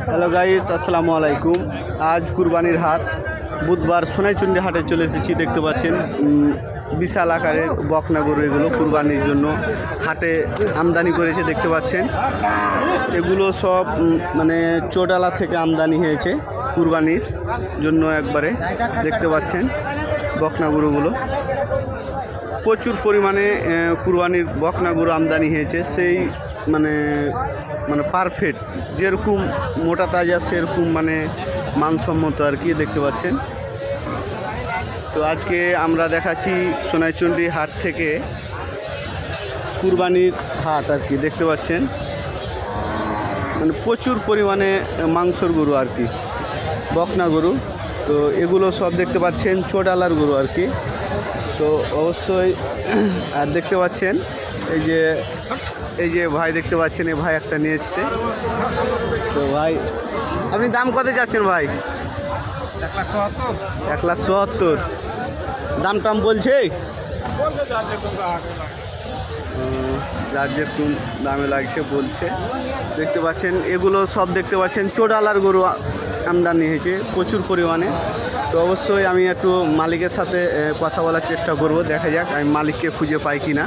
Hello guys, আসসালামু আলাইকুম। আজ কুরবানির হাট, বুধবার সোনাইচন্ডী হাটে চলে এসেছি। দেখতে পাচ্ছেন বিশাল আকারের বকনা গরু, এগুলো কুরবানির জন্য হাটে আমদানি করেছে। দেখতে পাচ্ছেন এগুলো সব মানে চোডালা থেকে আমদানি হয়েছে কুরবানির জন্য একবারে। দেখতে পাচ্ছেন বকনা গরুগুলো প্রচুর পরিমাণে কুরবানির বকনা গরু আমদানি হয়েছে। সেই মানে মানে পারফেক্ট, যেরকম মোটা তাজা সেরকম মানে মানসম্মত আর কি। দেখতে পাচ্ছেন। তো আজকে আমরা দেখাচ্ছি সোনাইচন্ডী হাট থেকে কুরবানির হাট আর কি। দেখতে পাচ্ছেন মানে প্রচুর পরিমাণে মাংসর গরু আর কি, বকনা গরু। তো এগুলো সব দেখতে পাচ্ছেন চোডালার গরু আর কি। তো অবশ্যই আর দেখতে পাচ্ছেন এই যে ভাই দেখতে পাচ্ছেন, এই ভাই একটা নিয়ে এসছে। তো ভাই আপনি দাম কত যাচ্ছেন ভাই? 1,77,000 দাম টাম বলছে? যার যেরকম দামে লাগছে বলছে। দেখতে পাচ্ছেন এগুলো সব দেখতে পাচ্ছেন চোডালার গরু আমদানি হয়েছে প্রচুর পরিমাণে। তো অবশ্যই আমি একটু মালিকের সাথে কথা বলার চেষ্টা করব, দেখা যাক আমি মালিককে খুঁজে পাই কি না।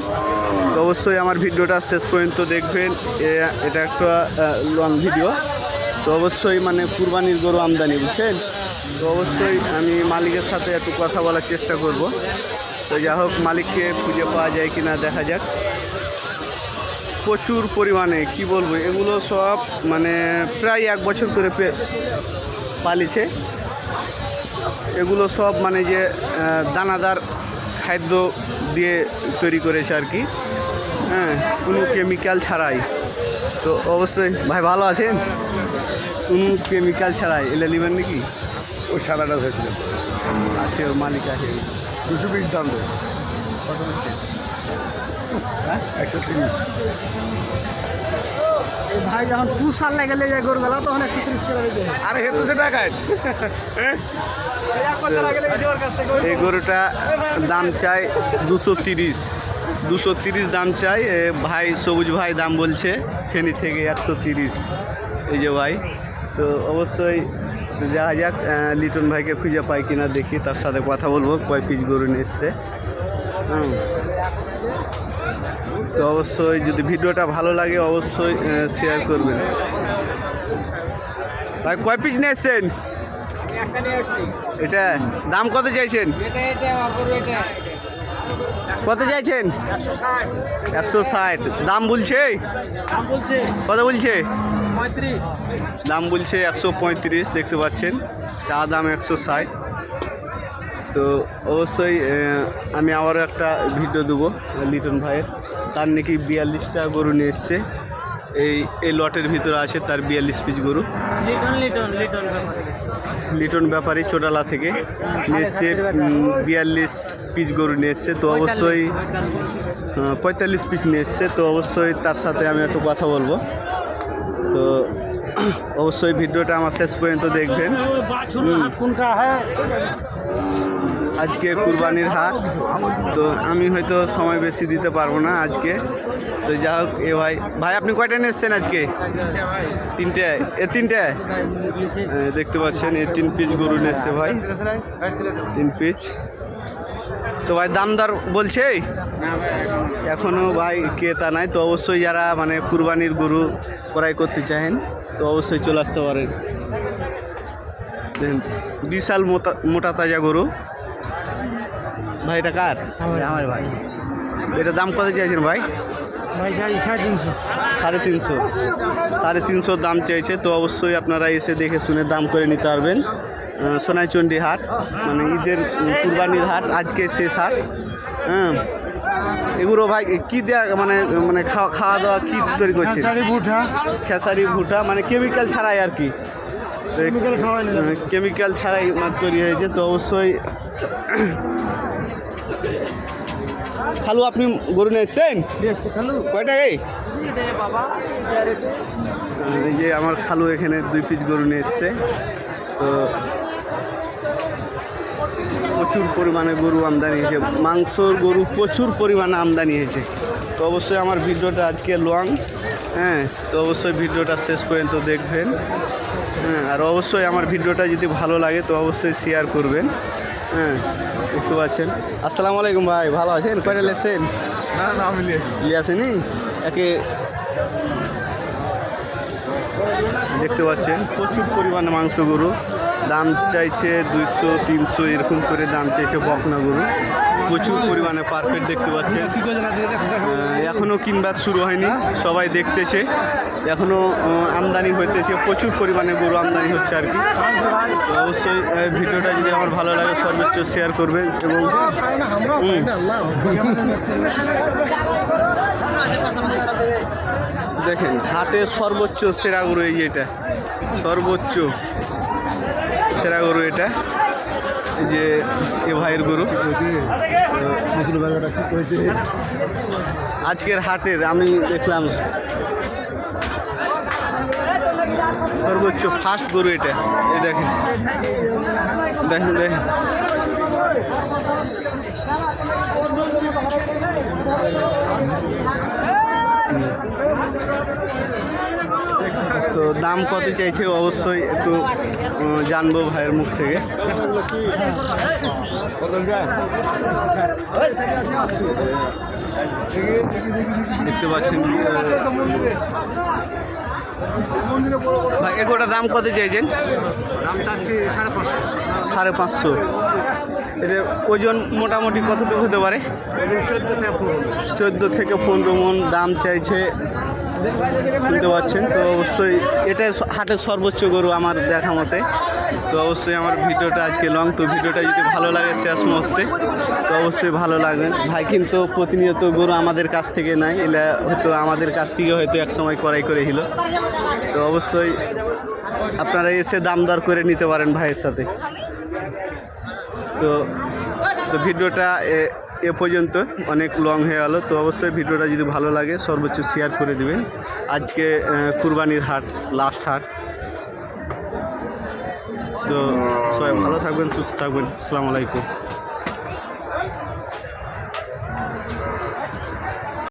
তো অবশ্যই আমার ভিডিওটা শেষ পর্যন্ত দেখবেন, এটা একটা লং ভিডিও। তো অবশ্যই মানে কুরবানির গরু আমদানি, বুঝছেন। তো অবশ্যই আমি মালিকের সাথে একটু কথা বলার চেষ্টা করব। তো যা হোক মালিককে খুঁজে পাওয়া যায় কি না দেখা যাক। প্রচুর পরিমাণে কি বলবো, এগুলো সব মানে প্রায় 1 বছর করে পালিছে। এগুলো সব মানে যে দানাদার খাদ্য দিয়ে তৈরি করেছে আর কি, হ্যাঁ, কোনো কেমিক্যাল ছাড়াই। তো অবশ্যই ভাই ভালো আছেন? কোনো কেমিক্যাল ছাড়াই এলে নেবেন নাকি? ওই সাদাটা হয়েছিল আছে, ও মালিক আছে। 220 দাম দেয়। কত হচ্ছে? হ্যাঁ 130। এই ভাই যখন 2 সাল লেগে লেগে গরুবেলা তখন 130 করে দিতে। আরে হেতু সে টাকায় এই গরুটা দাম চাই 230 দাম চাই। ভাই সবুজ ভাই দাম বলছে ফেনী থেকে 130। এই যে ভাই। তো অবশ্যই দেখা যাক লিটন ভাইকে খুঁজে পাই কিনা, দেখি তার সাথে কথা বলবো কয় পিস গরু নিয়ে এসছে। তো অবশ্যই যদি ভিডিওটা ভালো লাগে অবশ্যই শেয়ার করবেন। ভাই কয় পিস নিয়ে এসছেন? এটা দাম কত চাইছেন? কত চাইছেন? 160 দাম বলছে। কত বলছে? দাম বলছে 135। দেখতে পাচ্ছেন চা দাম 160। তো অবশ্যই আমি আবারও একটা ভিডিও দেবো লিটন ভাইয়ের। তার নাকি 42টা গরু নিয়ে এসছে। এই লটের ভিতরে আছে তার 42 পিস গরু। লিটন ব্যাপারী চোডালা থেকে নিয়ে এসছে 42 পিস গরু নিয়ে এসছে। তো অবশ্যই 45 পিস নিয়ে এসছে। তো অবশ্যই তার সাথে আমি একটু কথা বলবো। তো অবশ্যই ভিডিওটা আমার শেষ পর্যন্ত দেখবেন। আজকে কুরবানির হাট, তো আমি হয়তো সময় বেশি দিতে পারবো না আজকে। তো যা হোক ভাই আপনি কয়টা নিয়ে এসছেন আজকে? 3টে। 3টে দেখতে পাচ্ছেন, 3 পিস গরু নিয়ে এসছে ভাই, 3 পিস। তো ভাই দামদার বলছে এখনও ভাই ক্রেতা নাই। তো অবশ্যই যারা মানে কুরবানির গরু ক্রয় করতে চাহেন তো অবশ্যই চলে আসতে পারেন। বিশাল মোটা তাজা গরু। ভাই এটা কার? আমার ভাই। এটা দাম কত চাইছেন ভাই? ভাই 350। 350 দাম চাইছে। তো অবশ্যই আপনারা এসে দেখে শুনে দাম করে নিতে পারবেন। সোনাইচন্ডী হাট মানে ঈদের কুরবানির হাট, আজকে শেষ হাট। হ্যাঁ, এগুলো ভাই কি দেয়া মানে মানে খাওয়া দাওয়া কি তৈরি করছে? খেসারি ভুট্টা মানে কেমিক্যাল ছাড়াই আর কি, কেমিক্যাল ছাড়াই তৈরি হয়েছে। তো অবশ্যই খালু আপনি গরু নিয়ে এসছেন কয়টা? এই যে আমার খালু এখানে 2 পিস গরু নিয়ে এসছে। তো প্রচুর পরিমাণে গরু আমদানি হয়েছে, মাংসর গরু প্রচুর পরিমাণে আমদানি হয়েছে। তো অবশ্যই আমার ভিডিওটা আজকে লং, হ্যাঁ, তো অবশ্যই ভিডিওটা শেষ পর্যন্ত দেখবেন। হ্যাঁ, আর অবশ্যই আমার ভিডিওটা যদি ভালো লাগে তো অবশ্যই শেয়ার করবেন। হ্যাঁ, দেখতে পাচ্ছেন। আসসালামু আলাইকুম ভাই, ভালো আছেন? কয়টা লেছেন? না না আমি লিয়ে আসেনি একে দেখতে পাচ্ছেন প্রচুর পরিমাণে মাংস গরু, দাম চাইছে 200-300 এরকম করে দাম চাইছে বকনা গরু, প্রচুর পরিমাণে পারফেক্ট দেখতে পাচ্ছেন। এখনও কিনবাদ শুরু হয়নি, সবাই দেখতেছে, এখনও আমদানি হইতেছে, প্রচুর পরিমাণে গরু আমদানি হচ্ছে আর কি। তো অবশ্যই ভিডিওটা যদি আমার ভালো লাগে সর্বোচ্চ শেয়ার করবেন এবং দেখেন হাটে সর্বোচ্চ সেরা গরু এই এটা, সর্বোচ্চ সেরা গরু এটা, এই যে এ ভাইয়ের গরু। আজকের হাটের আমি দেখলাম সর্বোচ্চ ফার্স্ট গরু এটা, এই দেখেন দেখেন দেখেন তো দাম কত চাইছে অবশ্যই একটু জানবো ভাইয়ের মুখ থেকে। দেখতে পাচ্ছেন ভাই এগুলোটার দাম কত চাইছেন? দাম চাচ্ছি 550। 550। এটার ওজন মোটামুটি কতটুকু হতে পারে? 14 থেকে 15 মন দাম চাইছে, শুনতে পাচ্ছেন। তো অবশ্যই এটাই হাটের সর্বোচ্চ গরু আমার দেখা মতে। তো অবশ্যই আমার ভিডিওটা আজকে লং, তো ভিডিওটা যদি ভালো লাগে শেষ মুহূর্তে তো অবশ্যই ভালো লাগবেন। ভাই কিন্তু প্রতিনিয়ত গরু আমাদের কাছ থেকে নাই, এলা হয়তো আমাদের কাছ থেকে হয়তো এক সময় করাই করে ছিল। তো অবশ্যই আপনারা এসে দাম দর করে নিতে পারেন ভাইয়ের সাথে। তো ভিডিওটা এ পর্যন্ত অনেক লং হয়ে গেল। তো অবশ্যই ভিডিওটা যদি ভালো লাগে সর্বোচ্চ শেয়ার করে দিবেন। আজকে কুরবানির হাট, লাস্ট হাট। তো সবাই ভালো থাকবেন, সুস্থ থাকবেন। আসসালামু আলাইকুম।